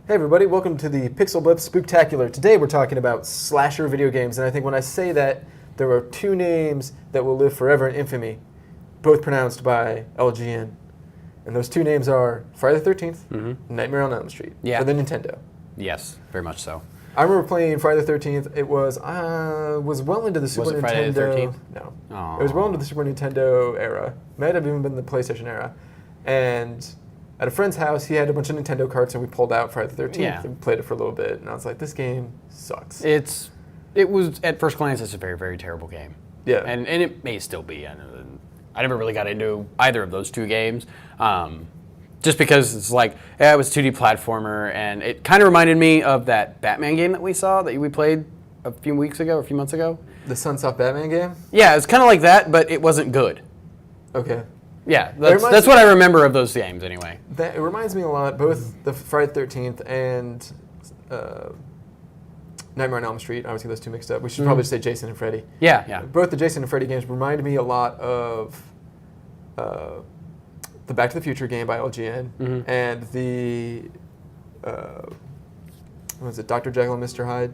Hey everybody, welcome to the PixelBlips Spooktacular. Today we're talking about slasher video games, and I think when I say that, there are two names that will live forever in infamy, both pronounced by LGN. And those two names are Friday the 13th and Nightmare on Elm Street for the Nintendo. Yes, very much so. I remember playing Friday the 13th. It was well into the Super Nintendo. Friday the 13th? No. Aww. It was well into the Super Nintendo era. Might have even been the PlayStation era. And at a friend's house, he had a bunch of Nintendo carts, and we pulled out Friday the 13th and played it for a little bit. And I was like, this game sucks. It was, at first glance, it's a very, very terrible game. Yeah. And it may still be. I never really got into either of those two games. Just because it's like, it was a 2D platformer, and it kind of reminded me of that Batman game that we played a few months ago. The Sunsoft Batman game? Yeah, it's kind of like that, but it wasn't good. Okay. Yeah, that's what I remember of those games anyway. It reminds me a lot, both the Friday the 13th and Nightmare on Elm Street. Obviously, those two mixed up. We should probably just say Jason and Freddy. Yeah. Both the Jason and Freddy games remind me a lot of the Back to the Future game by LGN and the what was it, Dr. Jekyll and Mr. Hyde?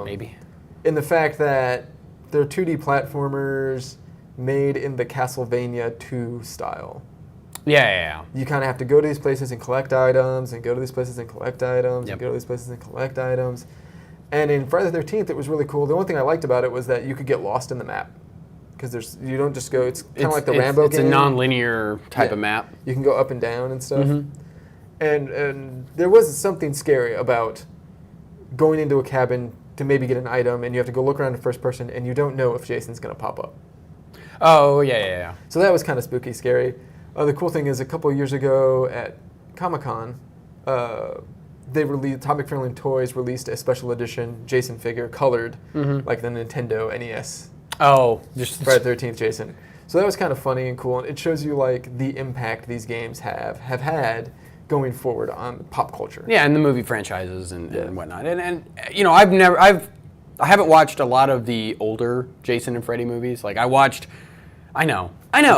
Maybe. In the fact that they're 2D platformers made in the Castlevania 2 style. Yeah. You kind of have to go to these places and collect items, and go to these places and collect items, and go to these places and collect items. And in Friday the 13th, it was really cool. The only thing I liked about it was that you could get lost in the map. Because you don't just go, it's kind of like the Rambo game. It's a non-linear type of map. You can go up and down and stuff. And there was something scary about going into a cabin to maybe get an item, and you have to go look around in first person, and you don't know if Jason's going to pop up. Oh, yeah. So that was kind of spooky, scary. The cool thing is, a couple of years ago at Comic-Con, Atomic Fairlane Toys released a special edition Jason figure, colored, like the Nintendo NES. Oh, just Friday the 13th Jason. So that was kind of funny and cool, and it shows you like the impact these games have had going forward on pop culture. Yeah, and the movie franchises and whatnot. And you know, I haven't watched a lot of the older Jason and Freddy movies. Like I know.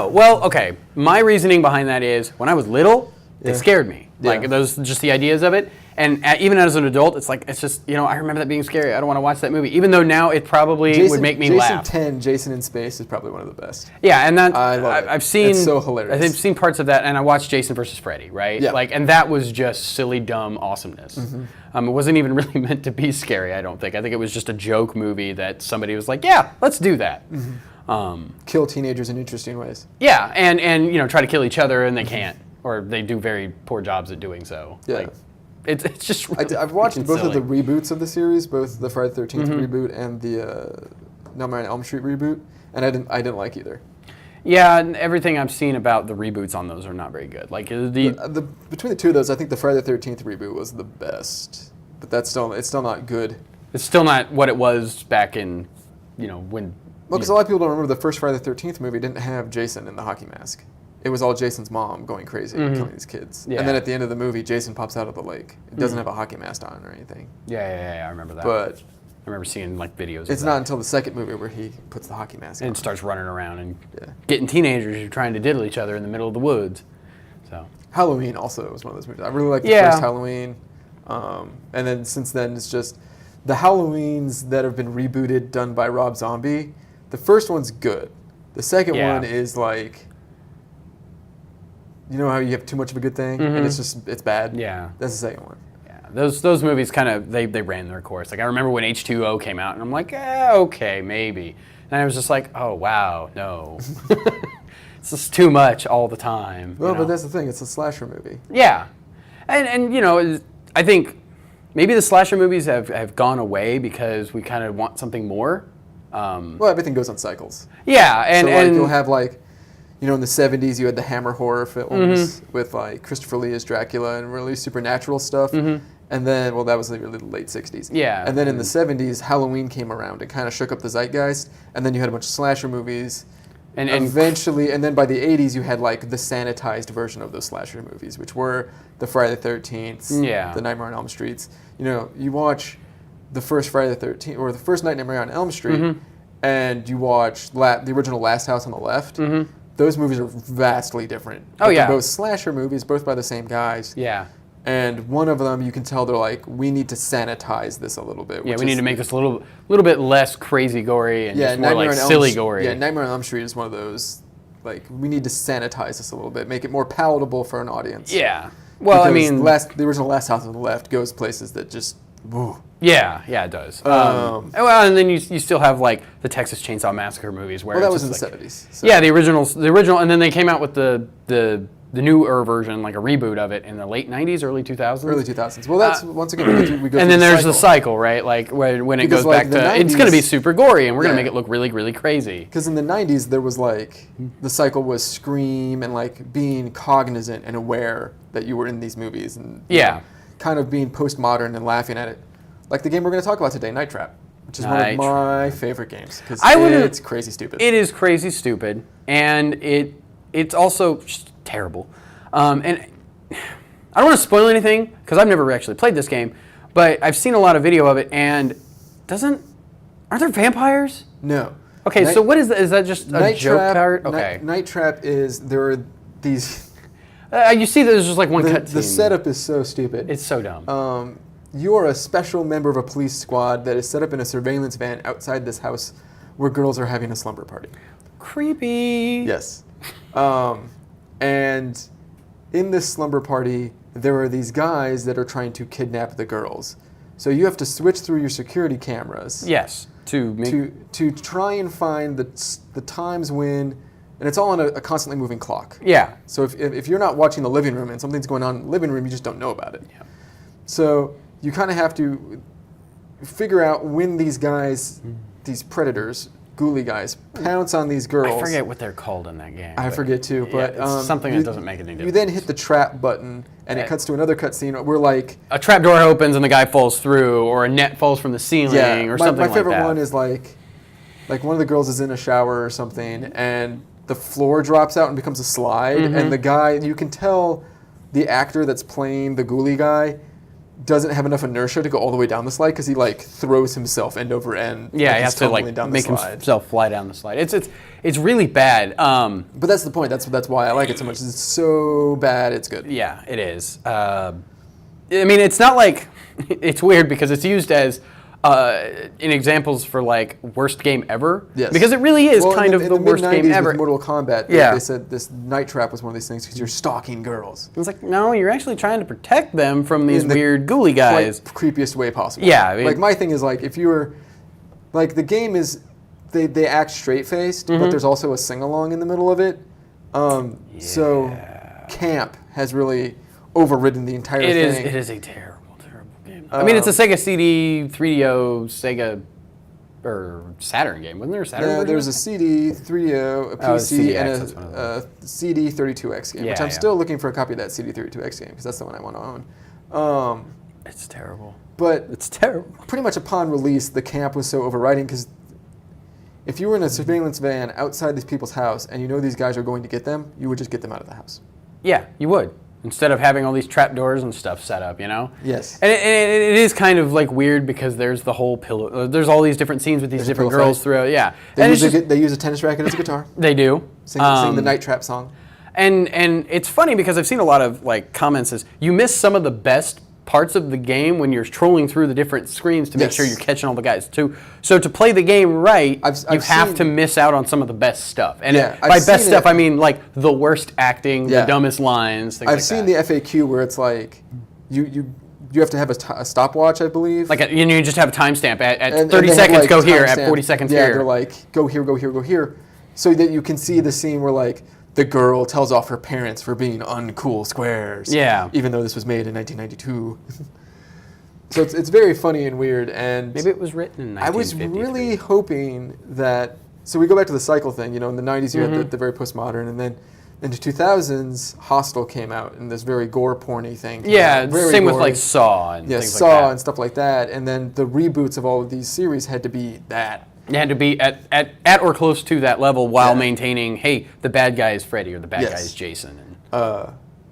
Well, okay. My reasoning behind that is when I was little, they scared me. Like just the ideas of it. And even as an adult, it's just, I remember that being scary. I don't want to watch that movie. Even though now it probably would make me laugh. Jason 10, Jason in Space is probably one of the best. Yeah, and I've seen. It's so hilarious. I've seen parts of that, and I watched Jason versus Freddy, right? Yeah. And that was just silly, dumb awesomeness. It wasn't even really meant to be scary, I don't think. I think it was just a joke movie that somebody was like, yeah, let's do that. Kill teenagers in interesting ways. Yeah, and try to kill each other, and they can't. Or they do very poor jobs at doing so. Yeah. It's just really I've watched both silly. of the reboots of the series, both the Friday the 13th reboot and the Nightmare on Elm Street reboot, and I didn't like either. Yeah, and everything I've seen about the reboots on those are not very good. Like between the two of those, I think the Friday the 13th reboot was the best, but it's still not good. It's still not what it was back in, when. Well, because a lot of people don't remember the first Friday the 13th movie didn't have Jason in the hockey mask. It was all Jason's mom going crazy and killing these kids. Yeah. And then at the end of the movie, Jason pops out of the lake. It doesn't have a hockey mask on or anything. Yeah, I remember that. But I remember seeing videos. It's not until the second movie where he puts the hockey mask on. And starts running around and getting teenagers who are trying to diddle each other in the middle of the woods. So Halloween also was one of those movies. I really liked the first Halloween. And then since then, it's just the Halloweens that have been rebooted, done by Rob Zombie. The first one's good. The second one is like, you know how you have too much of a good thing and it's bad? Yeah. That's the second one. Yeah. Those movies kind of, they ran their course. Like I remember when H2O came out and I'm like, okay, maybe. And I was just like, oh, wow, no. It's just too much all the time. Well, but that's the thing. It's a slasher movie. Yeah. And I think maybe the slasher movies have gone away because we kind of want something more. Well, everything goes on cycles. Yeah. And you'll have in the 70s, you had the Hammer horror films with Christopher Lee as Dracula and really supernatural stuff. And then, that was really the late 60s. Yeah. And then in the 70s, Halloween came around and kind of shook up the zeitgeist. And then you had a bunch of slasher movies. And eventually, and then by the 80s, you had the sanitized version of those slasher movies, which were the Friday the 13th, the Nightmare on Elm Streets. You watch the first Friday the 13th, or the first Nightmare on Elm Street, and you watch the original Last House on the Left. Those movies are vastly different. They're both slasher movies, both by the same guys. Yeah. And one of them, you can tell they're like, we need to sanitize this a little bit. Yeah, we need to make this a little bit less crazy gory and just more like silly gory. Yeah, Nightmare on Elm Street is one of those, like, we need to sanitize this a little bit, make it more palatable for an audience. Yeah. Well, I mean... the original Last House on the Left goes places that just... Woo. Yeah, it does. Well, and then you still have like the Texas Chainsaw Massacre movies where that was in the 70s. So. Yeah, the original, and then they came out with the newer version, like a reboot of it in the late 90s, early 2000s. Early 2000s. Well, that's once again we go. And then there's the cycle, right? Like when it goes back to 90s, it's going to be super gory, and we're going to make it look really, really crazy. Because in the 90s there was like the cycle was Scream and like being cognizant and aware that you were in these movies and kind of being postmodern and laughing at it. Like the game we're going to talk about today, Night Trap, which is one of my favorite games because it's crazy stupid. It is crazy stupid, and it's also just terrible. And I don't want to spoil anything because I've never actually played this game, but I've seen a lot of video of it, and aren't there vampires? No. Okay, so what is that? Is that just a joke part? Okay. Night Trap is there are these. You see, there's just like one cutscene. The setup is so stupid. It's so dumb. You are a special member of a police squad that is set up in a surveillance van outside this house where girls are having a slumber party. Creepy. Yes. And in this slumber party, there are these guys that are trying to kidnap the girls. So you have to switch through your security cameras. Yes. To try and find the times when, and it's all on a constantly moving clock. Yeah. So if you're not watching the living room and something's going on in the living room, you just don't know about it. Yeah. So you kind of have to figure out when these guys, these predators, ghouly guys, pounce on these girls. I forget what they're called in that game. I forget too, but it's something that doesn't make any difference. You then hit the trap button, and it cuts to another cutscene where like a trap door opens and the guy falls through, or a net falls from the ceiling, or something like that. My favorite one is like one of the girls is in a shower or something, and the floor drops out and becomes a slide, and the guy, you can tell the actor that's playing the ghouly guy doesn't have enough inertia to go all the way down the slide because he like throws himself end over end. Yeah, he has to like make himself fly down the slide. It's really bad. But that's the point. That's why I like it so much. It's so bad, it's good. Yeah, it is. I mean, it's not like it's weird because it's used as in examples for like worst game ever. Yes. Because it really is kind of the worst game ever. With Mortal Kombat, they said this Night Trap was one of these things because you're stalking girls. It's like, no, you're actually trying to protect them from these weird ghouly guys. Like, creepiest way possible. Yeah. I mean, like my thing is like if you were, like the game is, they act straight-faced, but there's also a sing-along in the middle of it. So camp has really overridden the entire thing. It is a terrible game. I mean, it's a Sega CD 3DO Sega or Saturn game, wasn't there a Saturn version? There's a CD 3DO, a PC, and a CD 32X game, which I'm still looking for a copy of that CD 32X game because that's the one I want to own. It's terrible. But it's terrible. Pretty much upon release, the camp was so overriding because if you were in a surveillance van outside these people's house and you know these guys are going to get them, you would just get them out of the house. Yeah, you would. Instead of having all these trapdoors and stuff set up, you know? Yes. And it is kind of like weird because there's the whole pillow. There's all these different scenes with these different girls throughout. Yeah. They use a tennis racket as a guitar. They do. Sing the Night Trap song. And it's funny because I've seen a lot of like comments as you miss some of the best parts of the game when you're trolling through the different screens to make sure you're catching all the guys too. So to play the game right, you have to miss out on some of the best stuff. And by best stuff, I mean like the worst acting, the dumbest lines, things like that. I've seen the FAQ where it's like you have to have a stopwatch, I believe. Like you just have a timestamp at 30 seconds, go here. At 40 seconds, here. Yeah, they're like go here, go here, go here, so that you can see the scene where like the girl tells off her parents for being uncool squares. Yeah. Even though this was made in 1992. So it's very funny and weird. And maybe it was written in 1953. I was really hoping that. So we go back to the cycle thing. You know, in the 90s you had the very postmodern, and then in the 2000s, Hostel came out, and this very gore porny thing. Yeah, same with like Saw and things like that. Saw and stuff like that. And then the reboots of all of these series had to be that. You had to be at or close to that level while maintaining, hey, the bad guy is Freddy or the bad guy is Jason.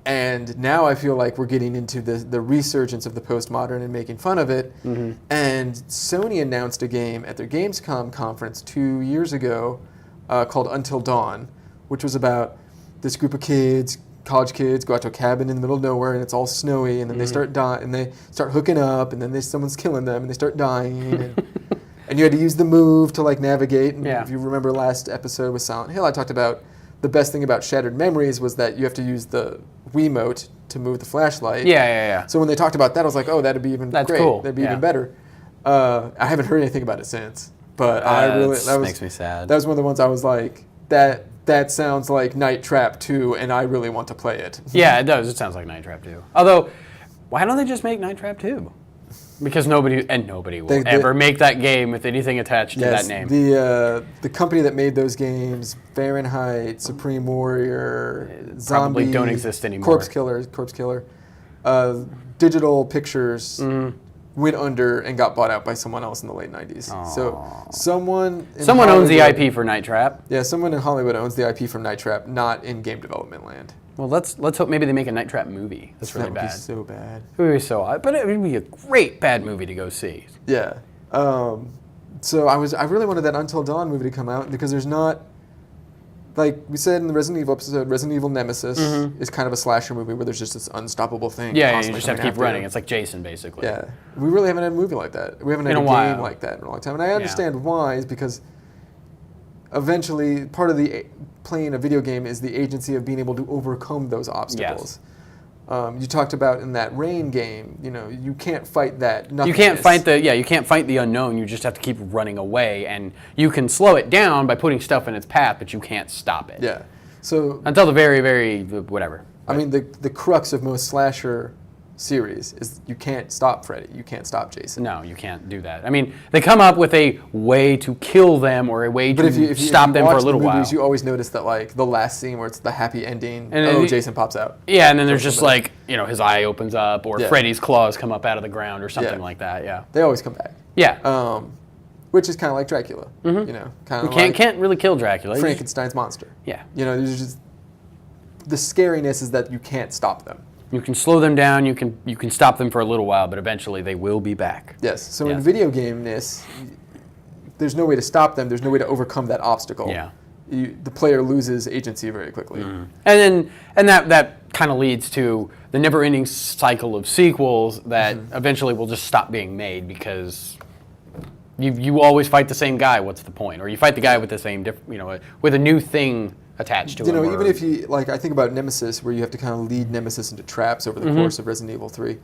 And now I feel like we're getting into the resurgence of the postmodern and making fun of it. And Sony announced a game at their Gamescom conference 2 years ago called Until Dawn, which was about this group of kids college kids go out to a cabin in the middle of nowhere and it's all snowy, and then they start dying, and they start hooking up, and then someone's killing them, and they start dying, and you had to use the move to like navigate. And if you remember last episode with Silent Hill, I talked about the best thing about Shattered Memories was that you have to use the Wiimote to move the flashlight. Yeah. So when they talked about that, I was like, oh, that'd be even great. Cool. That'd be even better. I haven't heard anything about it since, but that makes me sad. That was one of the ones I was like, that sounds like Night Trap 2, and I really want to play it. Yeah, it does. It sounds like Night Trap 2. Although, why don't they just make Night Trap 2? Because nobody will ever make that game with anything attached to that name. The company that made those games, Fahrenheit, Supreme Warrior, Zombie, probably don't exist anymore. Corpse Killer, Digital Pictures went under and got bought out by someone else in the late 90s. Aww. So someone owns the IP for Night Trap. Yeah, someone in Hollywood owns the IP from Night Trap, not in game development land. Well, let's hope maybe they make a Night Trap movie. That's really bad. That would be so bad. It would be so odd, but it would be a great bad movie to go see. Yeah. So I really wanted that Until Dawn movie to come out because there's not, like we said in the Resident Evil episode, Resident Evil Nemesis is kind of a slasher movie where there's just this unstoppable thing. Yeah, you just have to keep running. It's like Jason, basically. Yeah. We really haven't had a movie like that. We haven't had a game like that in a long time. And I understand why, is because eventually part of the playing a video game is the agency of being able to overcome those obstacles. Yes. You talked about in that Rain game, you can't fight that nothingness. You can't fight the unknown. You just have to keep running away, and you can slow it down by putting stuff in its path, but you can't stop it. Yeah. So until the very, very whatever. I mean, the crux of most slasher series is you can't stop Freddy. You can't stop Jason. No, you can't do that. I mean, they come up with a way to kill them or a way to stop them for a little while. You always notice that, like, the last scene where it's the happy ending, Jason pops out. Yeah, and then there's just like, his eye opens up, or Freddy's claws come up out of the ground or something like that, yeah. They always come back. Yeah. Which is kind of like Dracula, You can't really kill Dracula. Frankenstein's monster. Yeah. There's just, the scariness is that you can't stop them. You can slow them down, you can stop them for a little while, but eventually they will be back. Yes. So in video game-ness, there's no way to stop them. There's no way to overcome that obstacle. Yeah. The player loses agency very quickly. And that kind of leads to the never-ending cycle of sequels that eventually will just stop being made because you always fight the same guy. What's the point? Or you fight the guy with the same, with a new thing attached to it. Even if you, like, I think about Nemesis, where you have to kind of lead Nemesis into traps over the course of Resident Evil 3.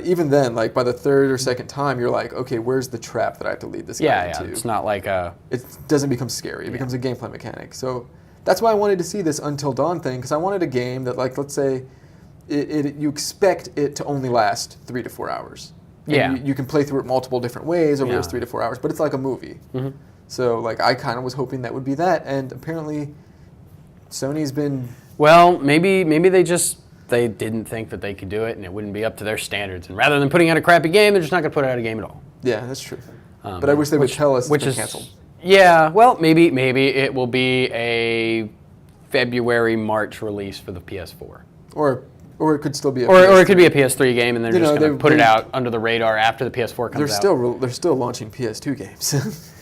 Even then, like, by the third or second time, you're like, okay, where's the trap that I have to lead this guy into? Yeah, it's not like It doesn't become scary. It becomes a gameplay mechanic. So that's why I wanted to see this Until Dawn thing, because I wanted a game that, like, let's say, you expect it to only last 3 to 4 hours. And you can play through it multiple different ways over those 3 to 4 hours, but it's like a movie. So, like, I kind of was hoping that would be that, and apparently Sony's been... Well, maybe they didn't think that they could do it, and it wouldn't be up to their standards. And rather than putting out a crappy game, they're just not going to put out a game at all. Yeah, that's true. But I wish they would tell us it's been canceled. Yeah, well, maybe it will be a February, March release for the PS4. Or it could still be a PS3. Or it could be a PS3 game, and they're just going to put it out under the radar after the PS4 comes out. They're still launching PS2 games.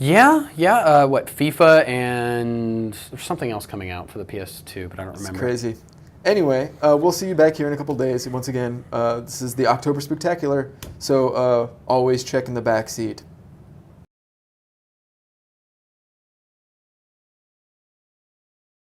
Yeah. What, FIFA, and there's something else coming out for the PS2, but I don't remember. It's crazy. Anyway, we'll see you back here in a couple days. Once again, this is the October Spooktacular, so always check in the back seat.